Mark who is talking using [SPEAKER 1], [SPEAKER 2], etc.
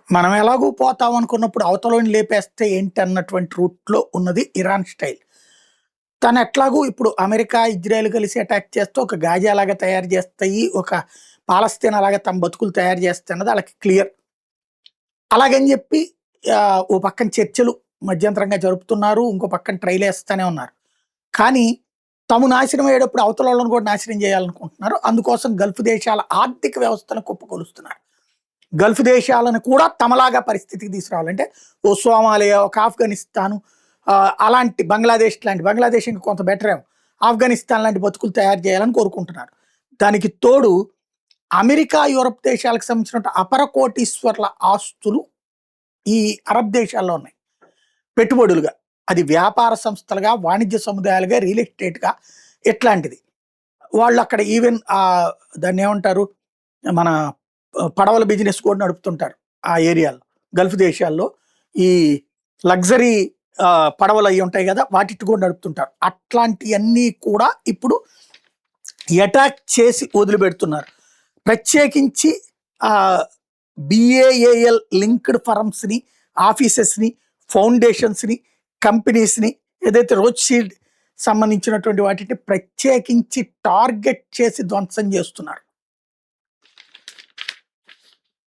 [SPEAKER 1] మనం ఎలాగూ పోతాం అనుకున్నప్పుడు అవతలోని లేపేస్తే ఏంటి అన్నటువంటి రూట్‌లో ఉన్నది ఇరాన్ స్టైల్. తను ఎట్లాగూ ఇప్పుడు అమెరికా, ఇజ్రాయెల్ కలిసి అటాక్ చేస్తే ఒక గాజాలాగా తయారు చేస్తాయి. ఒక పాలస్తీనా లాగా తమ బతుకులు తయారు చేస్తాయన్నది ఆళ్ళకి క్లియర్. అలాగని చెప్పి ఓ పక్కన చర్చలు మధ్యంతరంగా జరుపుతున్నారు. ఇంకో పక్కన ట్రైలేస్తానే ఉన్నారు. కానీ తాము నాశనం అయ్యేటప్పుడు అవతలోళ్ళని కూడా నాశనం చేయాలనుకుంటున్నారు. అందుకోసం గల్ఫ్ దేశాల ఆర్థిక వ్యవస్థను కుప్పకూలుస్తున్నారు. గల్ఫ్ దేశాలను కూడా తమలాగా పరిస్థితికి తీసుకురావాలి. అంటే ఓ సోమాలియా, ఒక ఆఫ్ఘనిస్తాను, అలాంటి బంగ్లాదేశ్ ఇంక కొంత బెటరేమో. ఆఫ్ఘనిస్తాన్ లాంటి బతుకులు తయారు చేయాలని కోరుకుంటున్నారు. దానికి తోడు అమెరికా, యూరప్ దేశాలకు సంబంధించిన అపర కోటీశ్వర్ల ఆస్తులు ఈ అరబ్ దేశాల్లో ఉన్నాయి పెట్టుబడులుగా. అది వ్యాపార సంస్థలుగా, వాణిజ్య సముదాయాలుగా, రియల్ ఎస్టేట్‌గా ఇట్లాంటిది. వాళ్ళు అక్కడ ఈవెన్ దాన్నేమంటారు? మన పడవల బిజినెస్ కూడా నడుపుతుంటారు ఆ ఏరియాలో. గల్ఫ్ దేశాల్లో ఈ లగ్జరీ పడవలు అయ్యి ఉంటాయి గదా! వాటిటి కూడా నడుపుతుంటారు. అట్లాంటియన్నీ కూడా ఇప్పుడు అటాక్ చేసి వదిలిపెడుతున్నారు. ప్రత్యేకించి ఆహ్, బీఏఏఎల్ లింక్డ్ ఫర్మ్స్‌ని, ఆఫీసెస్‌ని, ఫౌండేషన్స్‌ని, కంపెనీస్‌ని ఏదైతే రోత్‌షీల్డ్ సంబంధించినటువంటి వాటిని ప్రత్యేకించి టార్గెట్ చేసి ధ్వంసం చేస్తున్నారు.